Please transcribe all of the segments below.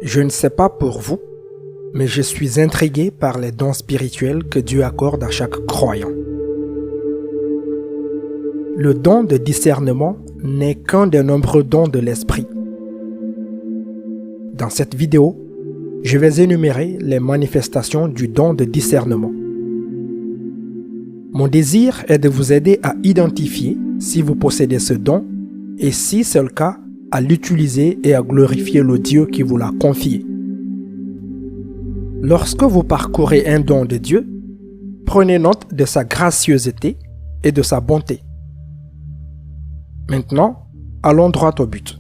Je ne sais pas pour vous, mais je suis intrigué par les dons spirituels que Dieu accorde à chaque croyant. Le don de discernement n'est qu'un des nombreux dons de l'esprit. Dans cette vidéo, je vais énumérer les manifestations du don de discernement. Mon désir est de vous aider à identifier si vous possédez ce don et si c'est le cas, à l'utiliser et à glorifier le Dieu qui vous l'a confié. Lorsque vous parcourez un don de Dieu, prenez note de sa gracieuseté et de sa bonté. Maintenant, allons droit au but.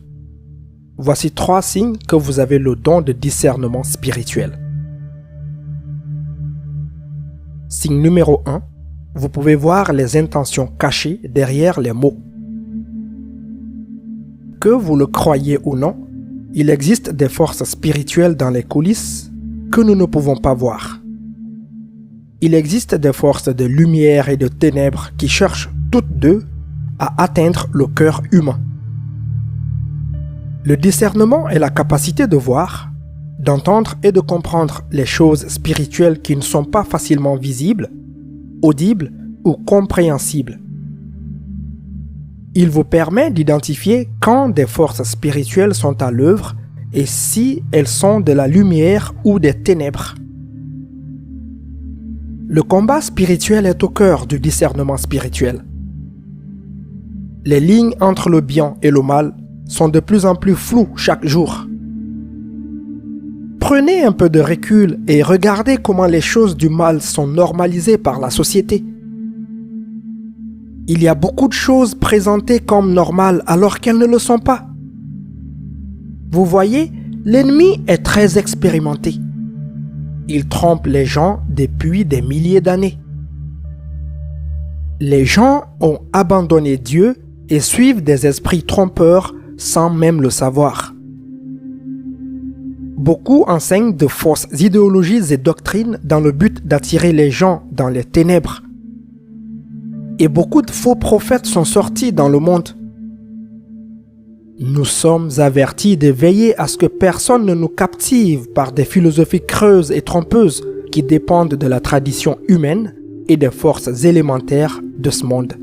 Voici 3 signes que vous avez le don de discernement spirituel. Signe numéro 1, vous pouvez voir les intentions cachées derrière les mots. Que vous le croyez ou non, il existe des forces spirituelles dans les coulisses que nous ne pouvons pas voir. Il existe des forces de lumière et de ténèbres qui cherchent toutes deux à atteindre le cœur humain. Le discernement est la capacité de voir, d'entendre et de comprendre les choses spirituelles qui ne sont pas facilement visibles, audibles ou compréhensibles. Il vous permet d'identifier quand des forces spirituelles sont à l'œuvre et si elles sont de la lumière ou des ténèbres. Le combat spirituel est au cœur du discernement spirituel. Les lignes entre le bien et le mal sont de plus en plus floues chaque jour. Prenez un peu de recul et regardez comment les choses du mal sont normalisées par la société. Il y a beaucoup de choses présentées comme normales alors qu'elles ne le sont pas. Vous voyez, l'ennemi est très expérimenté. Il trompe les gens depuis des milliers d'années. Les gens ont abandonné Dieu et suivent des esprits trompeurs sans même le savoir. Beaucoup enseignent de fausses idéologies et doctrines dans le but d'attirer les gens dans les ténèbres. Et beaucoup de faux prophètes sont sortis dans le monde. Nous sommes avertis de veiller à ce que personne ne nous captive par des philosophies creuses et trompeuses qui dépendent de la tradition humaine et des forces élémentaires de ce monde.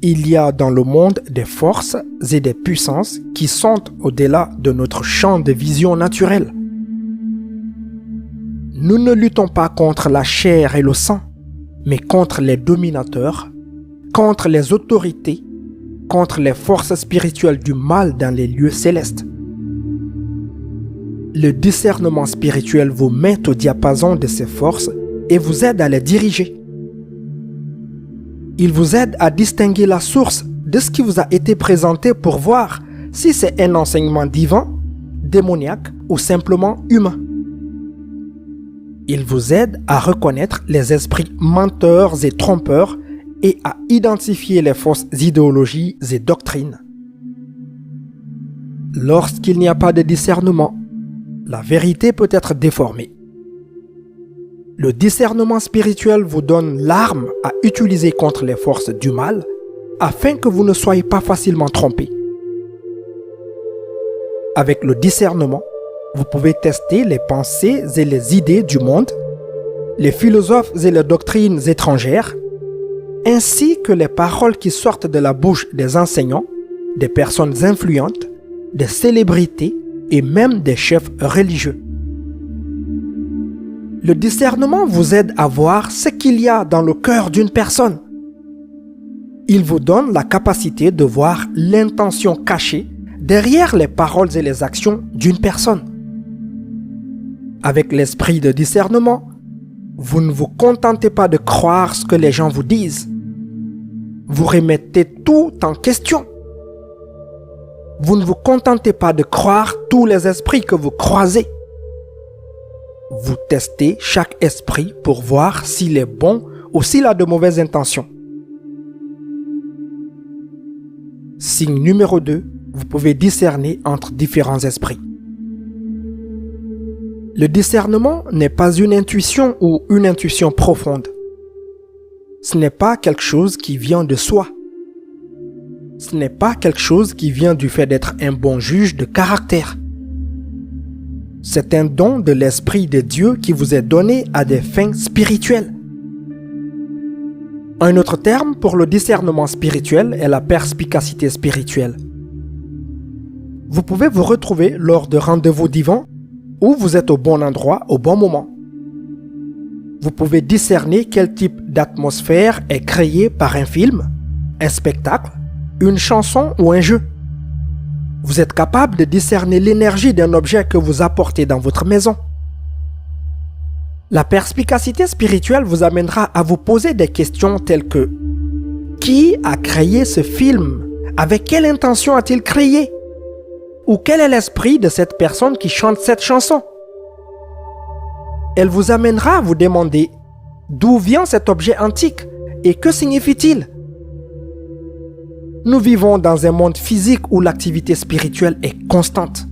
Il y a dans le monde des forces et des puissances qui sont au-delà de notre champ de vision naturel. Nous ne luttons pas contre la chair et le sang, mais contre les dominateurs, contre les autorités, contre les forces spirituelles du mal dans les lieux célestes. Le discernement spirituel vous met au diapason de ces forces et vous aide à les diriger. Il vous aide à distinguer la source de ce qui vous a été présenté pour voir si c'est un enseignement divin, démoniaque ou simplement humain. Il vous aide à reconnaître les esprits menteurs et trompeurs et à identifier les fausses idéologies et doctrines. Lorsqu'il n'y a pas de discernement, la vérité peut être déformée. Le discernement spirituel vous donne l'arme à utiliser contre les forces du mal afin que vous ne soyez pas facilement trompés. Avec le discernement, vous pouvez tester les pensées et les idées du monde, les philosophes et les doctrines étrangères, ainsi que les paroles qui sortent de la bouche des enseignants, des personnes influentes, des célébrités et même des chefs religieux. Le discernement vous aide à voir ce qu'il y a dans le cœur d'une personne. Il vous donne la capacité de voir l'intention cachée derrière les paroles et les actions d'une personne. Avec l'esprit de discernement, vous ne vous contentez pas de croire ce que les gens vous disent. Vous remettez tout en question. Vous ne vous contentez pas de croire tous les esprits que vous croisez. Vous testez chaque esprit pour voir s'il est bon ou s'il a de mauvaises intentions. Signe numéro 2, vous pouvez discerner entre différents esprits. Le discernement n'est pas une intuition ou une intuition profonde. Ce n'est pas quelque chose qui vient de soi. Ce n'est pas quelque chose qui vient du fait d'être un bon juge de caractère. C'est un don de l'Esprit de Dieu qui vous est donné à des fins spirituelles. Un autre terme pour le discernement spirituel est la perspicacité spirituelle. Vous pouvez vous retrouver lors de rendez-vous divins où vous êtes au bon endroit au bon moment. Vous pouvez discerner quel type d'atmosphère est créé par un film, un spectacle, une chanson ou un jeu. Vous êtes capable de discerner l'énergie d'un objet que vous apportez dans votre maison. La perspicacité spirituelle vous amènera à vous poser des questions telles que: qui a créé ce film? Avec quelle intention a-t-il créé? Ou quel est l'esprit de cette personne qui chante cette chanson? Elle vous amènera à vous demander d'où vient cet objet antique et que signifie-t-il? Nous vivons dans un monde physique où l'activité spirituelle est constante.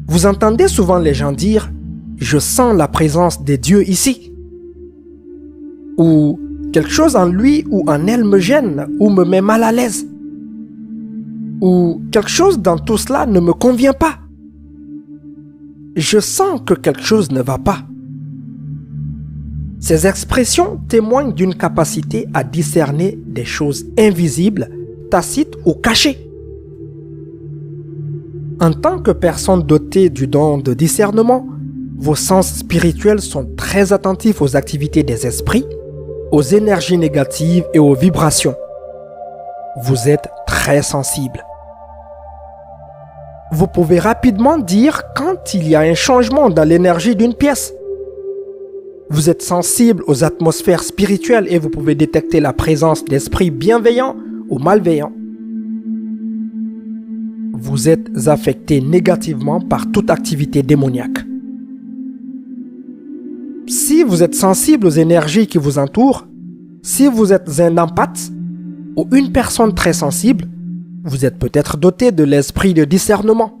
Vous entendez souvent les gens dire « Je sens la présence des dieux ici » ou « Quelque chose en lui ou en elle me gêne ou me met mal à l'aise » ou « Quelque chose dans tout cela ne me convient pas » Je sens que quelque chose ne va pas. Ces expressions témoignent d'une capacité à discerner des choses invisibles, tacites ou cachées. En tant que personne dotée du don de discernement, vos sens spirituels sont très attentifs aux activités des esprits, aux énergies négatives et aux vibrations. Vous êtes très sensible. Vous pouvez rapidement dire quand il y a un changement dans l'énergie d'une pièce. Vous êtes sensible aux atmosphères spirituelles et vous pouvez détecter la présence d'esprits bienveillants ou malveillants. Vous êtes affecté négativement par toute activité démoniaque. Si vous êtes sensible aux énergies qui vous entourent, si vous êtes un empathe ou une personne très sensible, vous êtes peut-être doté de l'esprit de discernement.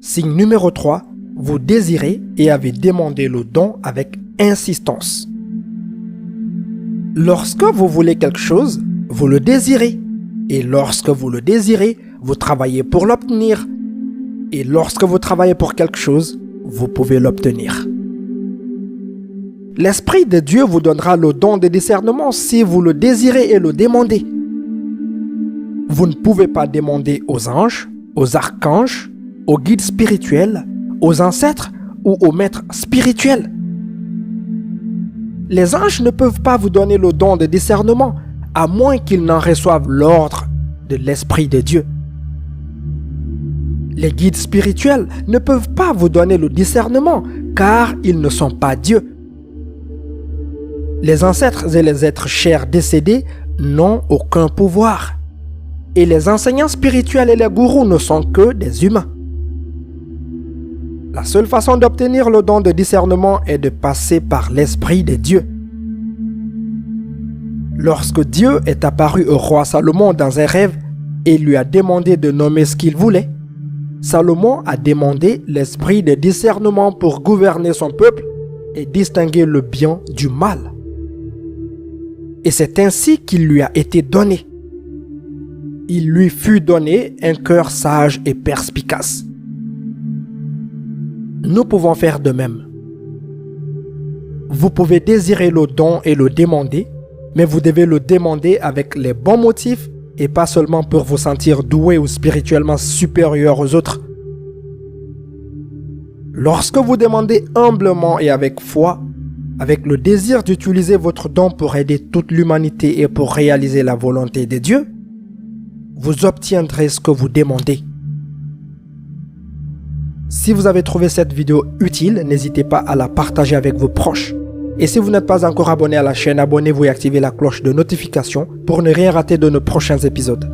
Signe numéro 3. Vous désirez et avez demandé le don avec insistance. Lorsque vous voulez quelque chose, vous le désirez. Et lorsque vous le désirez, vous travaillez pour l'obtenir. Et lorsque vous travaillez pour quelque chose, vous pouvez l'obtenir. L'Esprit de Dieu vous donnera le don de discernement si vous le désirez et le demandez. Vous ne pouvez pas demander aux anges, aux archanges, aux guides spirituels, aux ancêtres ou aux maîtres spirituels. Les anges ne peuvent pas vous donner le don de discernement à moins qu'ils n'en reçoivent l'ordre de l'Esprit de Dieu. Les guides spirituels ne peuvent pas vous donner le discernement car ils ne sont pas Dieu. Les ancêtres et les êtres chers décédés n'ont aucun pouvoir. Et les enseignants spirituels et les gourous ne sont que des humains. La seule façon d'obtenir le don de discernement est de passer par l'Esprit de Dieu. Lorsque Dieu est apparu au roi Salomon dans un rêve et lui a demandé de nommer ce qu'il voulait, Salomon a demandé l'esprit de discernement pour gouverner son peuple et distinguer le bien du mal. Et c'est ainsi qu'il lui a été donné. Il lui fut donné un cœur sage et perspicace. Nous pouvons faire de même. Vous pouvez désirer le don et le demander, mais vous devez le demander avec les bons motifs et pas seulement pour vous sentir doué ou spirituellement supérieur aux autres. Lorsque vous demandez humblement et avec foi, avec le désir d'utiliser votre don pour aider toute l'humanité et pour réaliser la volonté de Dieu, vous obtiendrez ce que vous demandez. Si vous avez trouvé cette vidéo utile, n'hésitez pas à la partager avec vos proches. Et si vous n'êtes pas encore abonné à la chaîne, abonnez-vous et activez la cloche de notification pour ne rien rater de nos prochains épisodes.